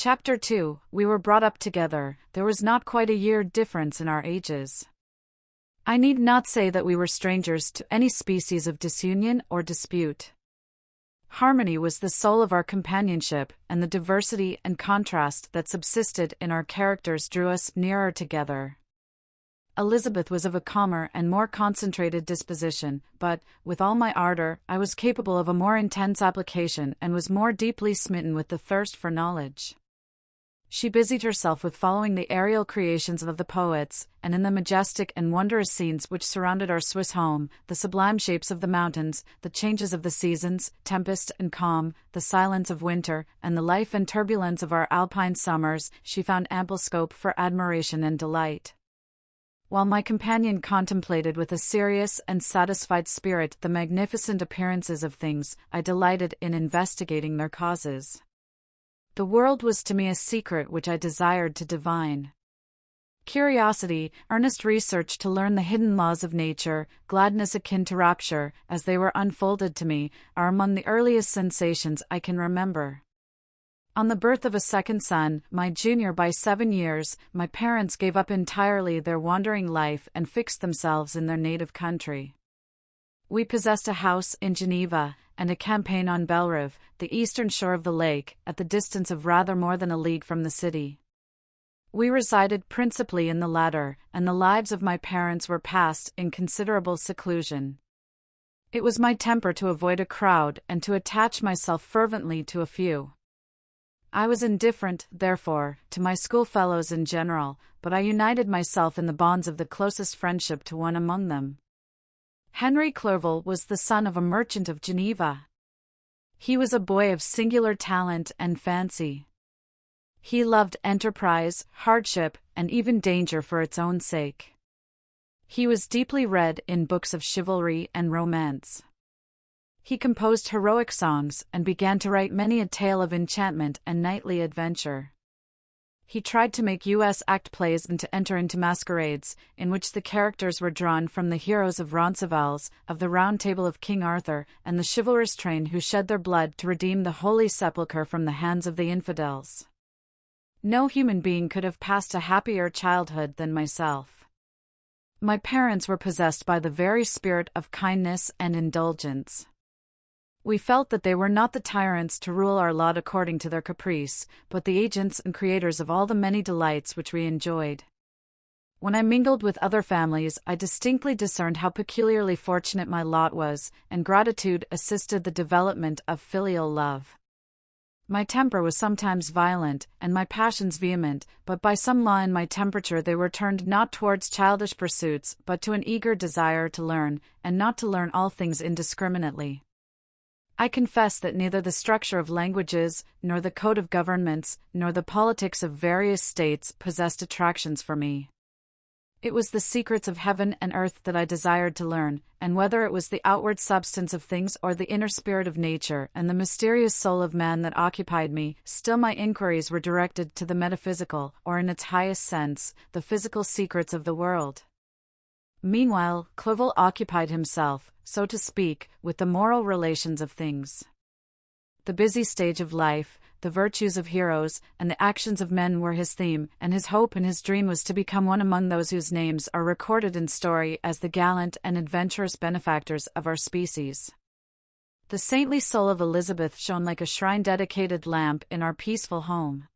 Chapter 2. We were brought up together. There was not quite a year difference in our ages. I need not say that we were strangers to any species of disunion or dispute. Harmony was the soul of our companionship, and the diversity and contrast that subsisted in our characters drew us nearer together. Elizabeth was of a calmer and more concentrated disposition, but, with all my ardor, I was capable of a more intense application and was more deeply smitten with the thirst for knowledge. She busied herself with following the aerial creations of the poets, and in the majestic and wondrous scenes which surrounded our Swiss home, the sublime shapes of the mountains, the changes of the seasons, tempest and calm, the silence of winter, and the life and turbulence of our alpine summers, she found ample scope for admiration and delight. While my companion contemplated with a serious and satisfied spirit the magnificent appearances of things, I delighted in investigating their causes. The world was to me a secret which I desired to divine. Curiosity, earnest research to learn the hidden laws of nature, gladness akin to rapture, as they were unfolded to me, are among the earliest sensations I can remember. On the birth of a second son, my junior by 7 years, my parents gave up entirely their wandering life and fixed themselves in their native country. We possessed a house in Geneva, and a campaign on Bellerive, the eastern shore of the lake, at the distance of rather more than a league from the city. We resided principally in the latter, and the lives of my parents were passed in considerable seclusion. It was my temper to avoid a crowd and to attach myself fervently to a few. I was indifferent, therefore, to my schoolfellows in general, but I united myself in the bonds of the closest friendship to one among them. Henry Clerval was the son of a merchant of Geneva. He was a boy of singular talent and fancy. He loved enterprise, hardship, and even danger for its own sake. He was deeply read in books of chivalry and romance. He composed heroic songs and began to write many a tale of enchantment and knightly adventure. He tried to make U.S. act plays and to enter into masquerades, in which the characters were drawn from the heroes of Roncesvalles, of the Round Table of King Arthur, and the chivalrous train who shed their blood to redeem the Holy Sepulchre from the hands of the infidels. No human being could have passed a happier childhood than myself. My parents were possessed by the very spirit of kindness and indulgence. We felt that they were not the tyrants to rule our lot according to their caprice, but the agents and creators of all the many delights which we enjoyed. When I mingled with other families, I distinctly discerned how peculiarly fortunate my lot was, and gratitude assisted the development of filial love. My temper was sometimes violent, and my passions vehement, but by some law in my temperature they were turned not towards childish pursuits, but to an eager desire to learn, and not to learn all things indiscriminately. I confess that neither the structure of languages, nor the code of governments, nor the politics of various states possessed attractions for me. It was the secrets of heaven and earth that I desired to learn, and whether it was the outward substance of things or the inner spirit of nature and the mysterious soul of man that occupied me, still my inquiries were directed to the metaphysical, or in its highest sense, the physical secrets of the world. Meanwhile, Clerval occupied himself, so to speak, with the moral relations of things. The busy stage of life, the virtues of heroes, and the actions of men were his theme, and his hope and his dream was to become one among those whose names are recorded in story as the gallant and adventurous benefactors of our species. The saintly soul of Elizabeth shone like a shrine-dedicated lamp in our peaceful home.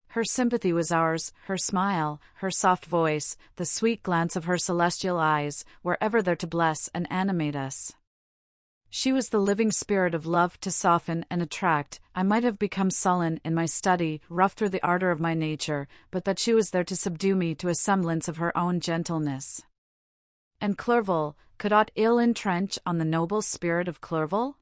Her sympathy was ours, her smile, her soft voice, the sweet glance of her celestial eyes, were ever there to bless and animate us. She was the living spirit of love to soften and attract. I might have become sullen in my study, rough through the ardor of my nature, but that she was there to subdue me to a semblance of her own gentleness. And Clerval, could aught ill entrench on the noble spirit of Clerval?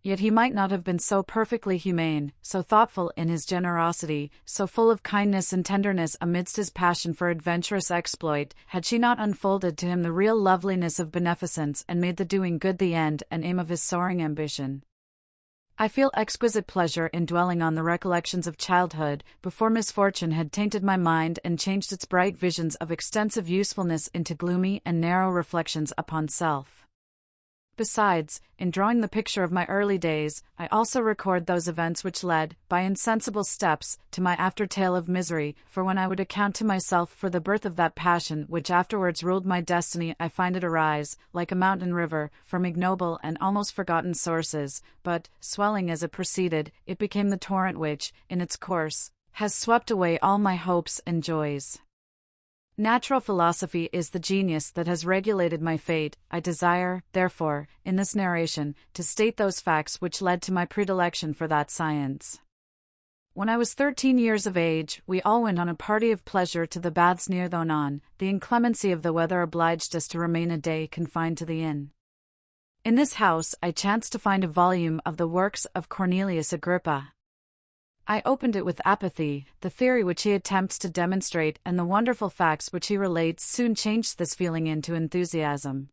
Yet he might not have been so perfectly humane, so thoughtful in his generosity, so full of kindness and tenderness amidst his passion for adventurous exploit, had she not unfolded to him the real loveliness of beneficence and made the doing good the end and aim of his soaring ambition. I feel exquisite pleasure in dwelling on the recollections of childhood, before misfortune had tainted my mind and changed its bright visions of extensive usefulness into gloomy and narrow reflections upon self. Besides, in drawing the picture of my early days, I also record those events which led, by insensible steps, to my after-tale of misery, for when I would account to myself for the birth of that passion which afterwards ruled my destiny, I find it arise, like a mountain river, from ignoble and almost forgotten sources, but, swelling as it proceeded, it became the torrent which, in its course, has swept away all my hopes and joys. Natural philosophy is the genius that has regulated my fate. I desire, therefore, in this narration, to state those facts which led to my predilection for that science. When I was 13 years of age, we all went on a party of pleasure to the baths near Thonon. The inclemency of the weather obliged us to remain a day confined to the inn. In this house I chanced to find a volume of the works of Cornelius Agrippa. I opened it with apathy. The theory which he attempts to demonstrate and the wonderful facts which he relates soon changed this feeling into enthusiasm.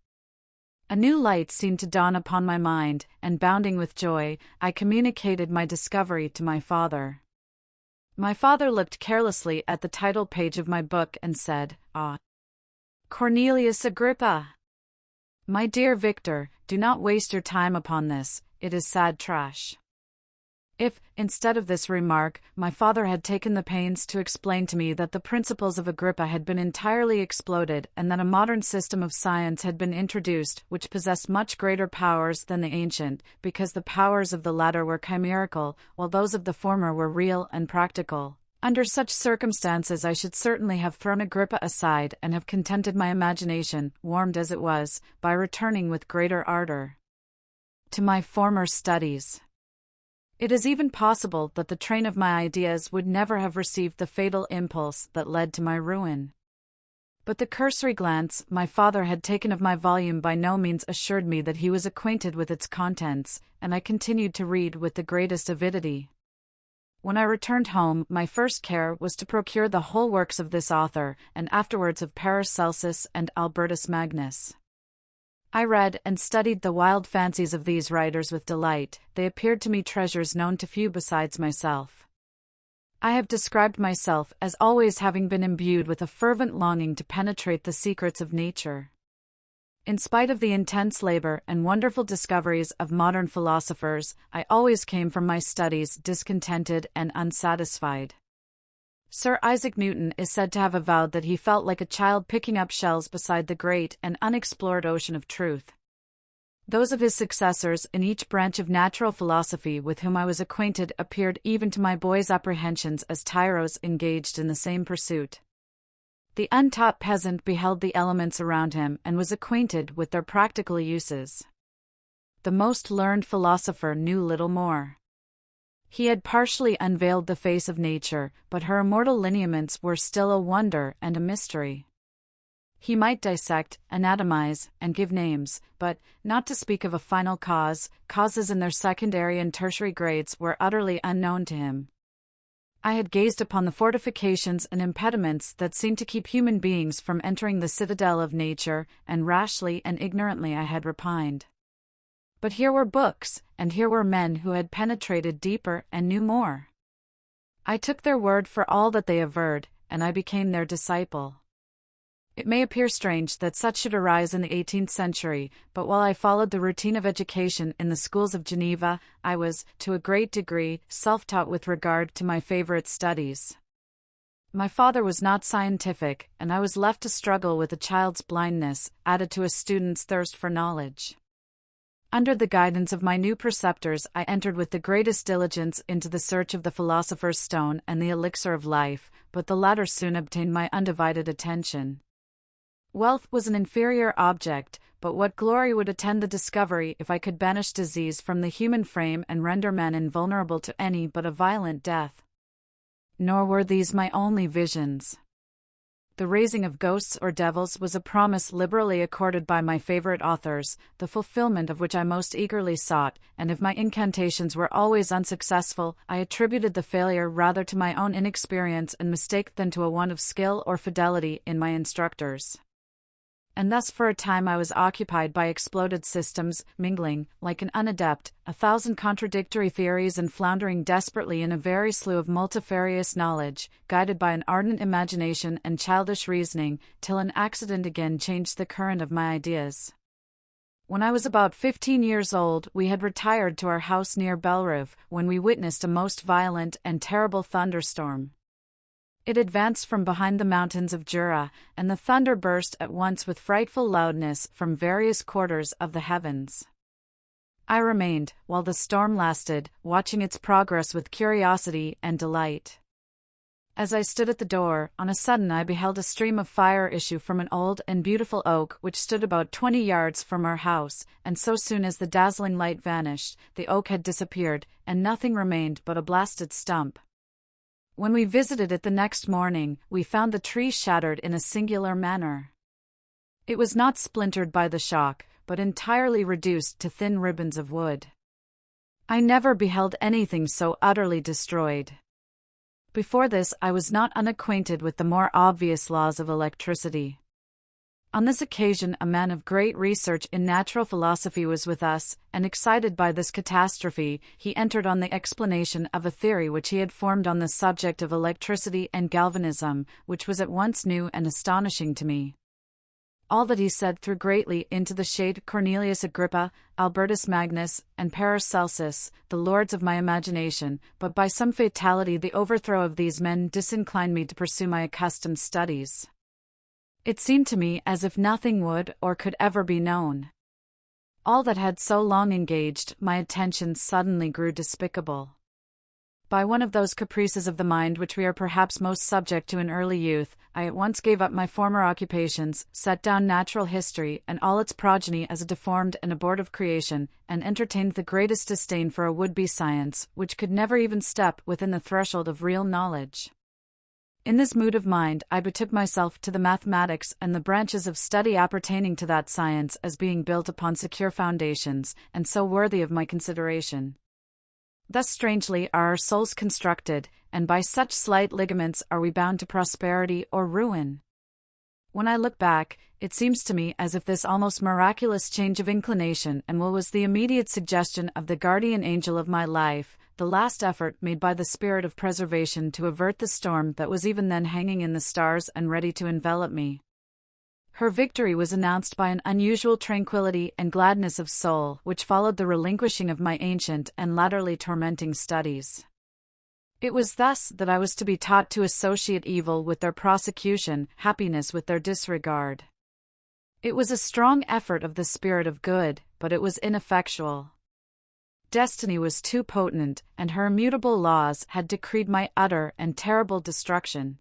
A new light seemed to dawn upon my mind, and bounding with joy, I communicated my discovery to my father. My father looked carelessly at the title page of my book and said, "Ah, Cornelius Agrippa! My dear Victor, do not waste your time upon this, it is sad trash." If, instead of this remark, my father had taken the pains to explain to me that the principles of Agrippa had been entirely exploded and that a modern system of science had been introduced which possessed much greater powers than the ancient, because the powers of the latter were chimerical, while those of the former were real and practical, under such circumstances I should certainly have thrown Agrippa aside and have contented my imagination, warmed as it was, by returning with greater ardor to my former studies. It is even possible that the train of my ideas would never have received the fatal impulse that led to my ruin. But the cursory glance my father had taken of my volume by no means assured me that he was acquainted with its contents, and I continued to read with the greatest avidity. When I returned home, my first care was to procure the whole works of this author, and afterwards of Paracelsus and Albertus Magnus. I read and studied the wild fancies of these writers with delight. They appeared to me treasures known to few besides myself. I have described myself as always having been imbued with a fervent longing to penetrate the secrets of nature. In spite of the intense labor and wonderful discoveries of modern philosophers, I always came from my studies discontented and unsatisfied. Sir Isaac Newton is said to have avowed that he felt like a child picking up shells beside the great and unexplored ocean of truth. Those of his successors in each branch of natural philosophy with whom I was acquainted appeared even to my boy's apprehensions as tyros engaged in the same pursuit. The untaught peasant beheld the elements around him and was acquainted with their practical uses. The most learned philosopher knew little more. He had partially unveiled the face of nature, but her immortal lineaments were still a wonder and a mystery. He might dissect, anatomize, and give names, but, not to speak of a final cause, causes in their secondary and tertiary grades were utterly unknown to him. I had gazed upon the fortifications and impediments that seemed to keep human beings from entering the citadel of nature, and rashly and ignorantly I had repined. But here were books, and here were men who had penetrated deeper and knew more. I took their word for all that they averred, and I became their disciple. It may appear strange that such should arise in the 18th century, but while I followed the routine of education in the schools of Geneva, I was, to a great degree, self-taught with regard to my favorite studies. My father was not scientific, and I was left to struggle with a child's blindness, added to a student's thirst for knowledge. Under the guidance of my new preceptors I entered with the greatest diligence into the search of the philosopher's stone and the elixir of life, but the latter soon obtained my undivided attention. Wealth was an inferior object, but what glory would attend the discovery if I could banish disease from the human frame and render man invulnerable to any but a violent death? Nor were these my only visions. The raising of ghosts or devils was a promise liberally accorded by my favorite authors, the fulfillment of which I most eagerly sought, and if my incantations were always unsuccessful, I attributed the failure rather to my own inexperience and mistake than to a want of skill or fidelity in my instructors. And thus for a time I was occupied by exploded systems, mingling, like an unadept, 1,000 contradictory theories and floundering desperately in a very slough of multifarious knowledge, guided by an ardent imagination and childish reasoning, till an accident again changed the current of my ideas. When I was about 15 years old, we had retired to our house near Belrive when we witnessed a most violent and terrible thunderstorm. It advanced from behind the mountains of Jura, and the thunder burst at once with frightful loudness from various quarters of the heavens. I remained, while the storm lasted, watching its progress with curiosity and delight. As I stood at the door, on a sudden I beheld a stream of fire issue from an old and beautiful oak which stood about 20 yards from our house, and so soon as the dazzling light vanished, the oak had disappeared, and nothing remained but a blasted stump. When we visited it the next morning, we found the tree shattered in a singular manner. It was not splintered by the shock, but entirely reduced to thin ribbons of wood. I never beheld anything so utterly destroyed. Before this I was not unacquainted with the more obvious laws of electricity. On this occasion a man of great research in natural philosophy was with us, and excited by this catastrophe, he entered on the explanation of a theory which he had formed on the subject of electricity and galvanism, which was at once new and astonishing to me. All that he said threw greatly into the shade Cornelius Agrippa, Albertus Magnus, and Paracelsus, the lords of my imagination, but by some fatality the overthrow of these men disinclined me to pursue my accustomed studies. It seemed to me as if nothing would or could ever be known. All that had so long engaged my attention suddenly grew despicable. By one of those caprices of the mind which we are perhaps most subject to in early youth, I at once gave up my former occupations, set down natural history and all its progeny as a deformed and abortive creation, and entertained the greatest disdain for a would-be science, which could never even step within the threshold of real knowledge. In this mood of mind I betook myself to the mathematics and the branches of study appertaining to that science as being built upon secure foundations, and so worthy of my consideration. Thus strangely are our souls constructed, and by such slight ligaments are we bound to prosperity or ruin. When I look back, it seems to me as if this almost miraculous change of inclination and will was the immediate suggestion of the guardian angel of my life, the last effort made by the spirit of preservation to avert the storm that was even then hanging in the stars and ready to envelop me. Her victory was announced by an unusual tranquility and gladness of soul which followed the relinquishing of my ancient and latterly tormenting studies. It was thus that I was to be taught to associate evil with their prosecution, happiness with their disregard. It was a strong effort of the spirit of good, but it was ineffectual. Destiny was too potent, and her immutable laws had decreed my utter and terrible destruction.